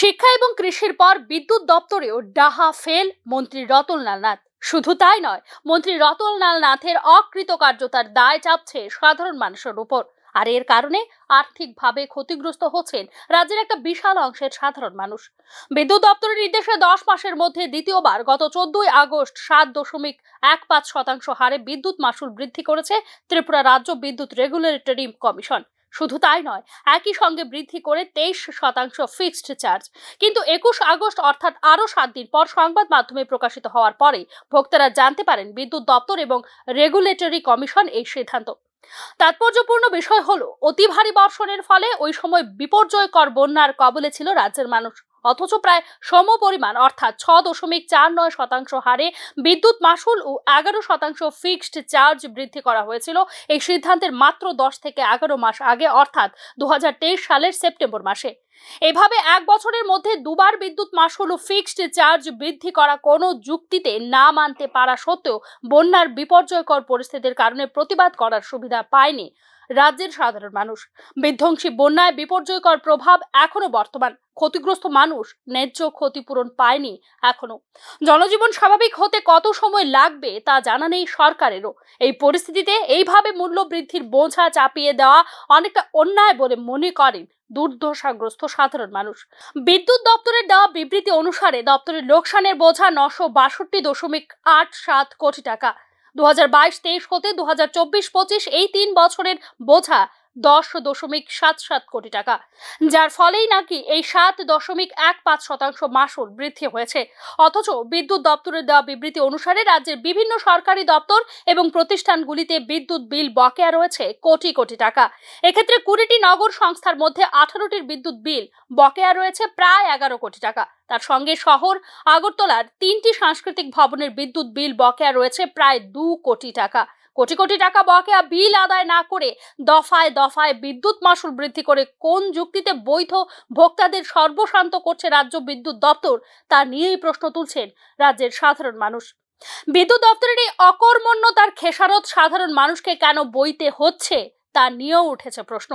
শিক্ষা এবং কৃষির পর বিদ্যুৎ দপ্তরেও ডাহা ফেল মন্ত্রী রতনলাল নাথ। শুধু তাই নয়, মন্ত্রী রতনলাল নাথের অকৃতকার্যতার দায় চাপছে সাধারণ মানুষের উপর। আর এর কারণে আর্থিকভাবে ক্ষতিগ্রস্ত হচ্ছেন রাজ্যের একটা বিশাল অংশের সাধারণ মানুষ। বিদ্যুৎ দপ্তরের নির্দেশে 10 মাসের মধ্যে দ্বিতীয়বার গত 14ই আগস্ট 7.15% হারে বিদ্যুৎ মাশুল বৃদ্ধি করেছে ত্রিপুরা রাজ্য বিদ্যুৎ রেগুলেটরি কমিশন। শুধু তাই নয়, একই সঙ্গে বৃদ্ধি করে 23% ফিক্সড চার্জ। কিন্তু 21 আগস্ট অর্থাৎ আরো 7 দিন পর সংবাদ মাধ্যমে প্রকাশিত হওয়ার পরে ভোক্তারা জানতে পারেন বিদ্যুৎ দপ্তর এবং রেগুলেটরি কমিশন এই সিদ্ধান্ত। তাৎপর্যপূর্ণ বিষয় হলো, অতি ভারী বর্ষণের ফলে ওই সময় বিপর্যয়কর বন্যার কবলে ছিল রাজ্যের মানুষ। অথচ প্রায় সম পরিমাণ অর্থাৎ 6.49% হারে বিদ্যুৎ মাশুল ও 11% ফিক্সড চার্জ বৃদ্ধি করা হয়েছিল এই সিদ্ধান্তের মাত্র 10 থেকে 11 মাস আগে, অর্থাৎ 2023 সালের সেপ্টেম্বর মাসে। এভাবে এক বছরের মধ্যে দুবার বিদ্যুৎ মাশুল ও ফিক্সড চার্জ বৃদ্ধি করা কোনো যুক্তিতে না মানতে পারা সত্ত্বেও বন্যার বিপর্যয়কর পরিস্থিতির কারণে প্রতিবাদ করার সুবিধা পায়নি রাজ্যের সাধারণ মানুষ। বিধ্বংসী বন্যায় বিপর্যয়কর প্রভাব এখনো বর্তমান। ক্ষতিগ্রস্ত মানুষ ন্যায্য ক্ষতিপূরণ পায়নি এখনো। জনজীবন স্বাভাবিক হতে কত সময় লাগবে তা জানা নেই সরকারেরও। এই পরিস্থিতিতে এইভাবে মূল্য বৃদ্ধির বোঝা চাপিয়ে দেওয়া অনেকটা অন্যায় বলে মনে করেন দুর্দশাগ্রস্ত সাধারণ মানুষ। বিদ্যুৎ দপ্তরের দেওয়া বিবৃতি অনুসারে দপ্তরের লোকসানের বোঝা 962.87 কোটি টাকা। 2022-23 হতে 2024-25 এই 3 বছরের বোঝা 10.77 কোটি টাকা, যার ফলেই নাকি এই 7.15% মাশুল বৃদ্ধি হয়েছে। অথচ বিদ্যুৎ দপ্তরের দেওয়া বিবৃতি অনুসারে রাজ্যের বিভিন্ন সরকারি দপ্তর এবং প্রতিষ্ঠানগুলিতে বিদ্যুৎ বিল বকেয়া রয়েছে কোটি কোটি টাকা। এক্ষেত্রে 20টি নগর সংস্থার মধ্যে 18টির বিদ্যুৎ বিল বকেয়া রয়েছে প্রায় 11 কোটি টাকা। তার সঙ্গে শহর আগরতলার 3টি সাংস্কৃতিক ভবনের বিদ্যুৎ বিল বকেয়া রয়েছে প্রায় 2 কোটি টাকা। কোটি কোটি টাকা বকেয়া বিল আদায় না করে দফায় দফায় বিদ্যুৎ মাশুল বৃদ্ধি করে কোন যুক্তিতে বৈধ ভোক্তাদের সর্বশান্ত করছে রাজ্য বিদ্যুৎ দপ্তর, তা নিয়েই প্রশ্ন তুলছেন রাজ্যের সাধারণ মানুষ। বিদ্যুৎ দপ্তরের এই অকর্মণ্যতার খেসারত সাধারণ মানুষকে কেন বইতে হচ্ছে তা নিয়েও উঠেছে প্রশ্ন।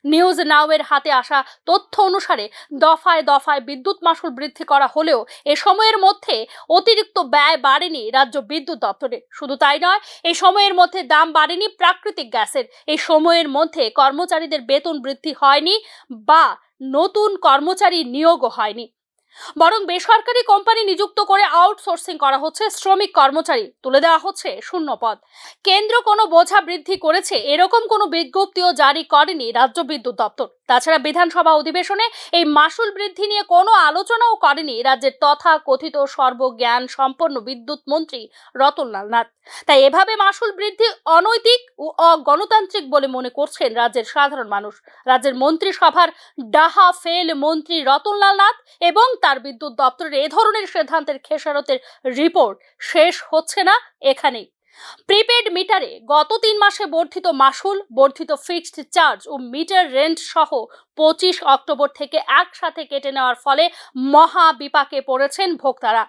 নিউজ নাও এর হাতে আসা তথ্য অনুসারে দফায় দফায় বিদ্যুৎ মাশুল বৃদ্ধি করা হলেও এ সময়ের মধ্যে অতিরিক্ত ব্যয় বাড়েনি রাজ্য বিদ্যুৎ দপ্তরে। শুধু তাই নয়, এই সময়ের মধ্যে দাম বাড়েনি প্রাকৃতিক গ্যাসের। এই সময়ের মধ্যে কর্মচারীদের বেতন বৃদ্ধি হয়নি বা নতুন কর্মচারী নিয়োগও হয়নি, বরং বেসরকারি কোম্পানি নিযুক্ত করে আউটসোর্সিং করা হচ্ছে শ্রমিক কর্মচারী, তুলে দেওয়া হচ্ছে শূন্য পদ। কেন্দ্র কোনো বোঝা বৃদ্ধি করেছে এরকম কোনো বিজ্ঞপ্তিও জারি করেনি রাজ্য বিদ্যুৎ দপ্তর। তাছাড়া বিধানসভা অধিবেশনে এই মাশুল বৃদ্ধি নিয়ে কোনো আলোচনাও করেনি রাজ্যের তথা কথিত সর্বজ্ঞান সম্পন্ন বিদ্যুৎ মন্ত্রী রতনলাল নাথ। তাই এভাবে মাশুল বৃদ্ধি অনৈতিক ও অগণতান্ত্রিক বলে মনে করছেন রাজ্যের সাধারণ মানুষ। রাজ্যের মন্ত্রিসভার ডাহা ফেল মন্ত্রী রতনলাল নাথ এবং তার বিদ্যুৎ দপ্তরের এ ধরনের সিদ্ধান্তের খেসারতের রিপোর্ট শেষ হচ্ছে না এখানেই। প্রিপেড মিটারে গত 3 মাসে বর্ধিত মাশুল, বর্ধিত ফিক্সড চার্জ ও মিটার রেন্ট সহ 25 অক্টোবর থেকে একসাথে কেটে নেওয়ার ফলে মহা বিপাকে পড়েছেন ভোক্তারা।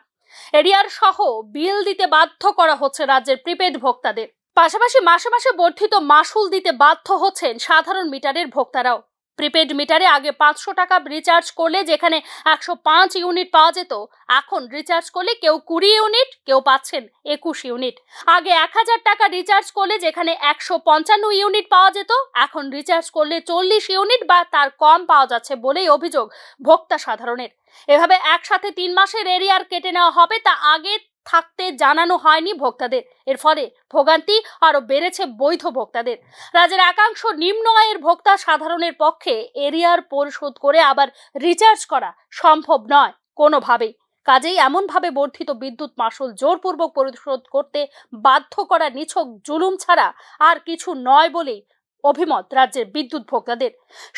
এরিয়ার সহ বিল দিতে বাধ্য করা হচ্ছে রাজ্যের প্রিপেড ভোক্তাদের। পাশাপাশি মাসে মাসে বর্ধিত মাশুল দিতে বাধ্য হচ্ছেন সাধারণ মিটারের ভোক্তারাও। প্রিপেড মিটারে আগে 500 টাকা রিচার্জ করলে যেখানে 105 ইউনিট পাওয়া যেত, এখন রিচার্জ করলে কেউ 20 ইউনিট, কেউ পাচ্ছেন 21 ইউনিট। আগে 1000 টাকা রিচার্জ করলে যেখানে 155 ইউনিট পাওয়া যেত, এখন রিচার্জ করলে 40 ইউনিট বা তার কম পাওয়া যাচ্ছে বলেই অভিযোগ ভোক্তা সাধারণের। এভাবে একসাথে 3 মাসের এরিয়ার কেটে নেওয়া হবে তা আগে থাকতে জানানো হয়নি ভোক্তাদের। এর ফলে ভোগান্তি আরো বেড়েছে বৈধ ভোক্তাদের। রাজ্যের একাংশ নিম্ন আয়ের ভোক্তা সাধারণের পক্ষে এরিয়ার পরিশোধ করে আবার রিচার্জ করা সম্ভব নয় কোনোভাবেই। কাজেই এমনভাবে বর্ধিত বিদ্যুৎ মাশুল জোরপূর্বক পরিশোধ করতে বাধ্য করা নিছক জুলুম ছাড়া আর কিছু নয় বলেই অভিমত রাজ্যের বিদ্যুৎ ভোক্তাদের।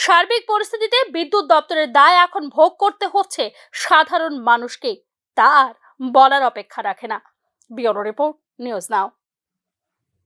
সার্বিক পরিস্থিতিতে বিদ্যুৎ দপ্তরের দায় এখন ভোগ করতে হচ্ছে সাধারণ মানুষকে, তার বলার অপেক্ষা রাখে না। Bureau report, news now.